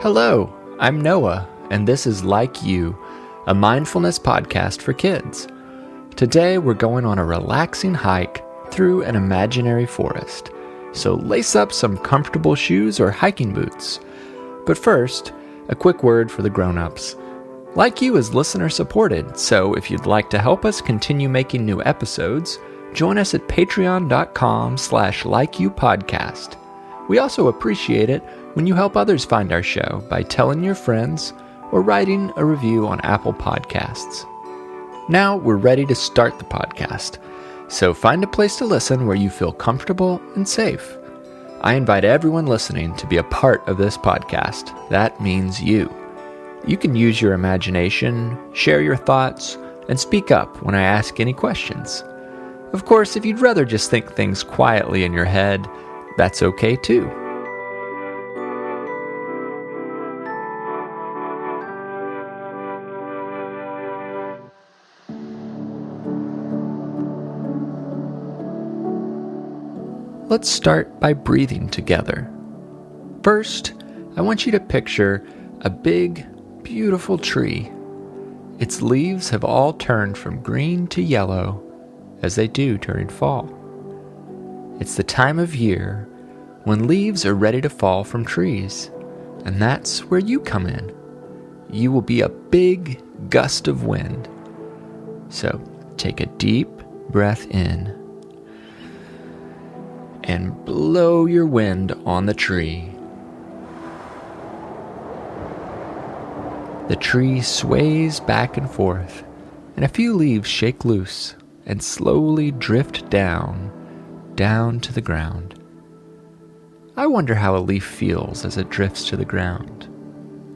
Hello, I'm Noah, and this is Like You, a mindfulness podcast for kids. Today we're going on a relaxing hike through an imaginary forest, so lace up some comfortable shoes or hiking boots. But first, a quick word for the grown-ups. Like You is listener-supported, so if you'd like to help us continue making new episodes, join us at patreon.com/likeyoupodcast. We also appreciate it when you help others find our show by telling your friends or writing a review on Apple Podcasts. Now we're ready to start the podcast, so find a place to listen where you feel comfortable and safe. I invite everyone listening to be a part of this podcast. That means you. You can use your imagination, share your thoughts, and speak up when I ask any questions. Of course, if you'd rather just think things quietly in your head, that's okay too. Let's start by breathing together. First, I want you to picture a big, beautiful tree. Its leaves have all turned from green to yellow, as they do during fall. It's the time of year when leaves are ready to fall from trees, and that's where you come in. You will be a big gust of wind. So take a deep breath in and blow your wind on the tree. The tree sways back and forth, and a few leaves shake loose and slowly drift down to the ground. I wonder how a leaf feels as it drifts to the ground.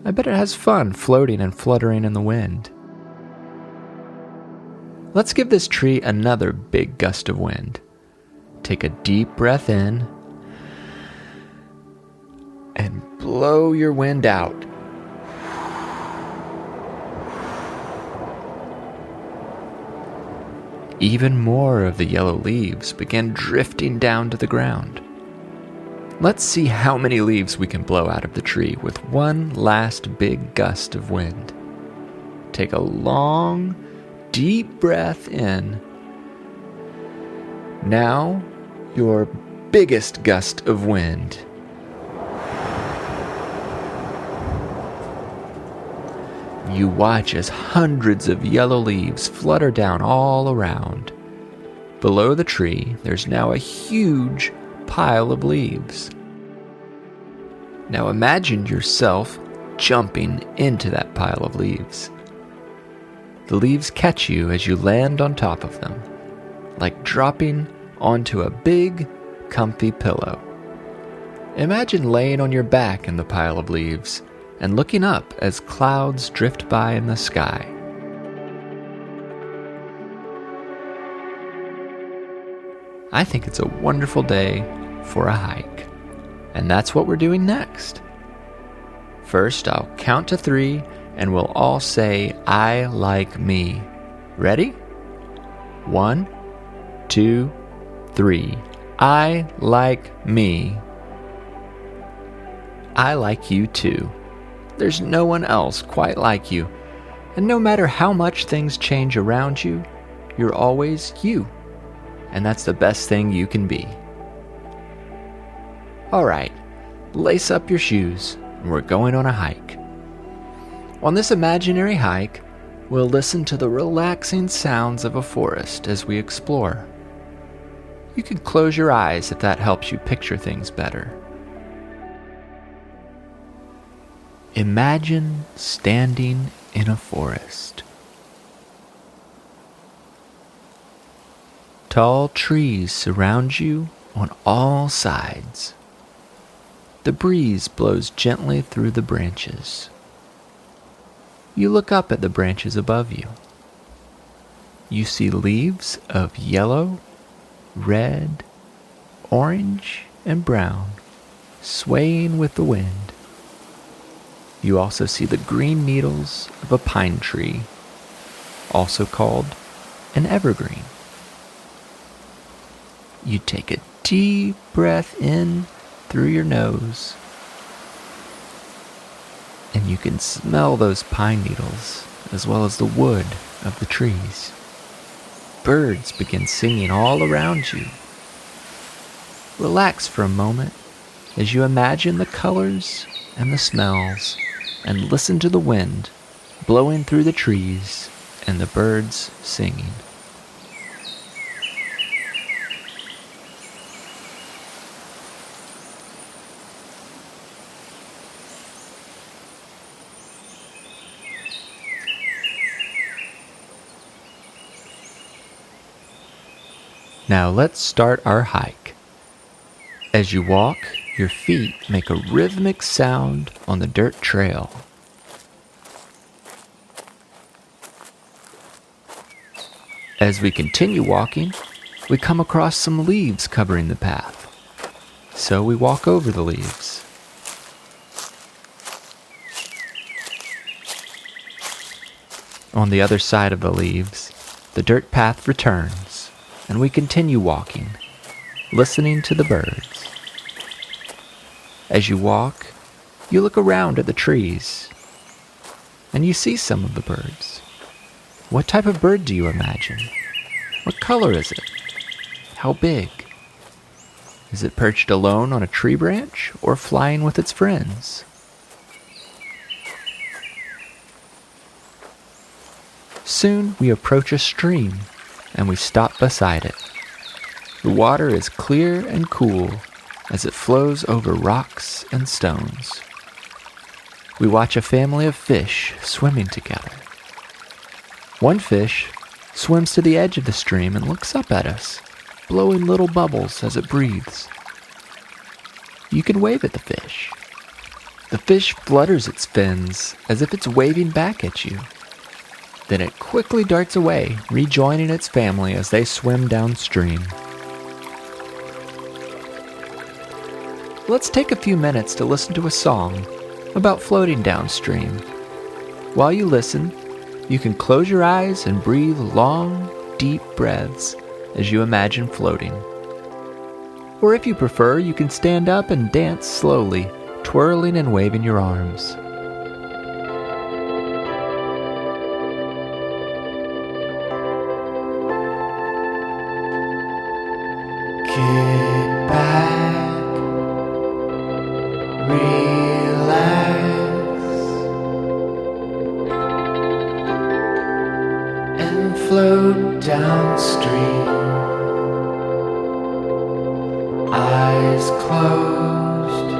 I bet it has fun floating and fluttering in the wind. Let's give this tree another big gust of wind. Take a deep breath in and blow your wind out. Even more of the yellow leaves begin drifting down to the ground. Let's see how many leaves we can blow out of the tree with one last big gust of wind. Take a long, deep breath in. Now, your biggest gust of wind. You watch as hundreds of yellow leaves flutter down all around. Below the tree, there's now a huge pile of leaves. Now imagine yourself jumping into that pile of leaves. The leaves catch you as you land on top of them, like dropping onto a big, comfy pillow. Imagine laying on your back in the pile of leaves and looking up as clouds drift by in the sky. I think it's a wonderful day for a hike, and that's what we're doing next. First, I'll count to 3, and we'll all say, "I like me." Ready? 1, 2, 3. I like me. I like you too. There's no one else quite like you. And no matter how much things change around you, you're always you. And that's the best thing you can be. Alright, lace up your shoes, and we're going on a hike. On this imaginary hike, we'll listen to the relaxing sounds of a forest as we explore. You can close your eyes if that helps you picture things better. Imagine standing in a forest. Tall trees surround you on all sides. The breeze blows gently through the branches. You look up at the branches above you. You see leaves of yellow, red, orange, and brown swaying with the wind. You also see the green needles of a pine tree, also called an evergreen. You take a deep breath in through your nose and you can smell those pine needles as well as the wood of the trees. Birds begin singing all around you. Relax for a moment as you imagine the colors and the smells and listen to the wind blowing through the trees and the birds singing. Now let's start our hike. As you walk, your feet make a rhythmic sound on the dirt trail. As we continue walking, we come across some leaves covering the path. So we walk over the leaves. On the other side of the leaves, the dirt path returns, and we continue walking, listening to the birds. As you walk, you look around at the trees, and you see some of the birds. What type of bird do you imagine? What color is it? How big? Is it perched alone on a tree branch or flying with its friends? Soon we approach a stream, and we stop beside it. The water is clear and cool as it flows over rocks and stones. We watch a family of fish swimming together. One fish swims to the edge of the stream and looks up at us, blowing little bubbles as it breathes. You can wave at the fish. The fish flutters its fins as if it's waving back at you. Then it quickly darts away, rejoining its family as they swim downstream. Let's take a few minutes to listen to a song about floating downstream. While you listen, you can close your eyes and breathe long, deep breaths as you imagine floating. Or if you prefer, you can stand up and dance slowly, twirling and waving your arms. Kick back, relax, and float downstream. Eyes closed,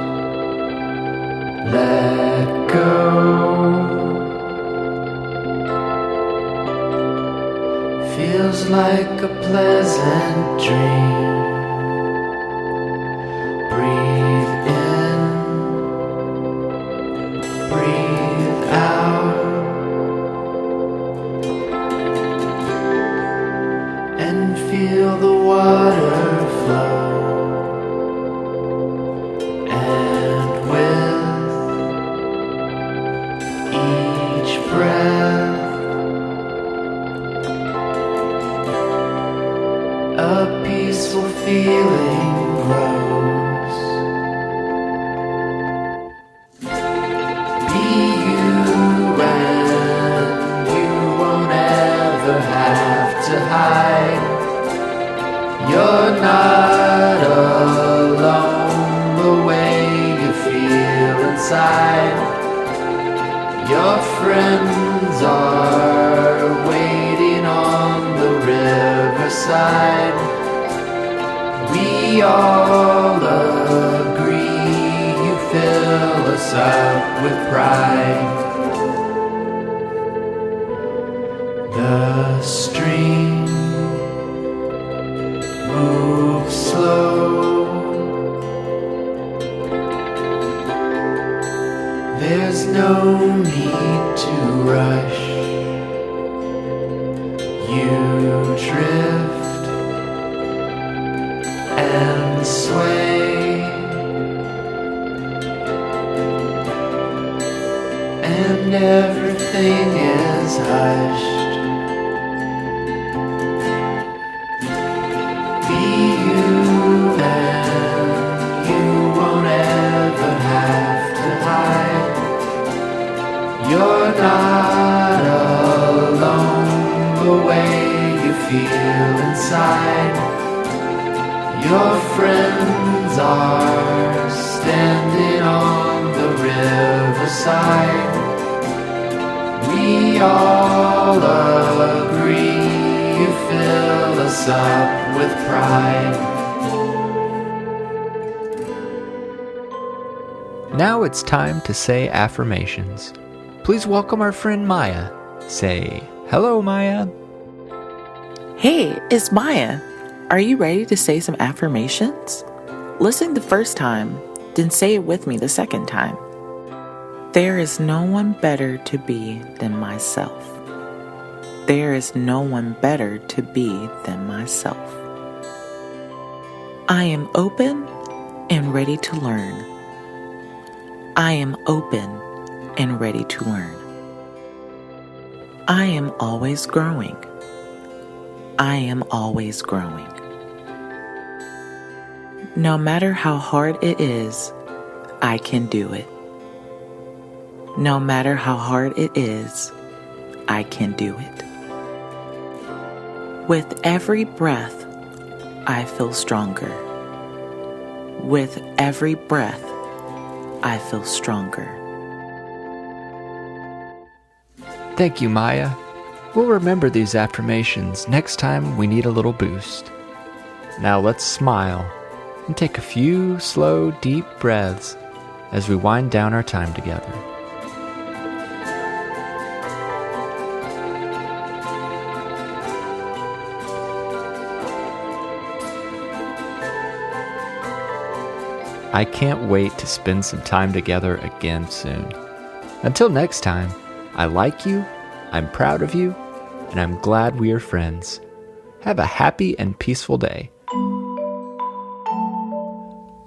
let go. Feels like a pleasant dream. Breathe in, breathe out, and feel the water flow. And with each breath, a peaceful feeling grows. To hide, you're not alone. The way you feel inside, your friends are waiting on the riverside. We all agree you fill us up with pride. The stream moves slow. There's no need to rush. You drift and sway, and everything is hushed. not alone the way you feel inside. Your friends are standing on the riverside. We all agree you fill us up with pride. Now it's time to say affirmations. Please welcome our friend Maya. Say, hello, Maya. Hey, it's Maya. Are you ready to say some affirmations? Listen the first time, then say it with me the second time. There is no one better to be than myself. There is no one better to be than myself. I am open and ready to learn. I am open and ready to learn. I am always growing. I am always growing. No matter how hard it is, I can do it. No matter how hard it is, I can do it. With every breath, I feel stronger. With every breath, I feel stronger. Thank you, Maya. We'll remember these affirmations next time we need a little boost. Now let's smile and take a few slow, deep breaths as we wind down our time together. I can't wait to spend some time together again soon. Until next time, I like you, I'm proud of you, and I'm glad we are friends. Have a happy and peaceful day.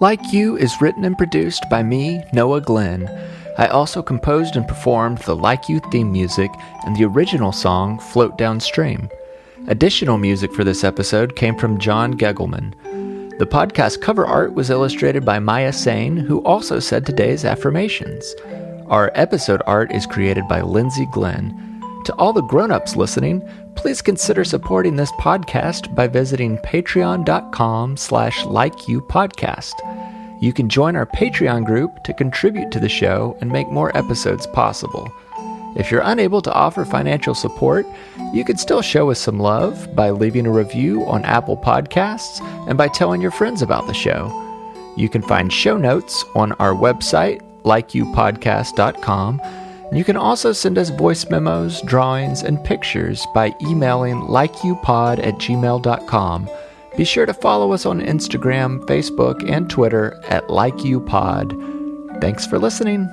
Like You is written and produced by me, Noah Glenn. I also composed and performed the Like You theme music and the original song, Float Downstream. Additional music for this episode came from John Gegelman. The podcast cover art was illustrated by Maya Sain, who also said today's affirmations. Our episode art is created by Lindsay Glenn. To all the grown-ups listening, please consider supporting this podcast by visiting patreon.com/likeyoupodcast. You can join our Patreon group to contribute to the show and make more episodes possible. If you're unable to offer financial support, you can still show us some love by leaving a review on Apple Podcasts and by telling your friends about the show. You can find show notes on our website, likeyoupodcast.com. You can also send us voice memos, drawings, and pictures by emailing likeyoupod@gmail.com. Be sure to follow us on Instagram, Facebook, and Twitter at likeyoupod. Thanks for listening.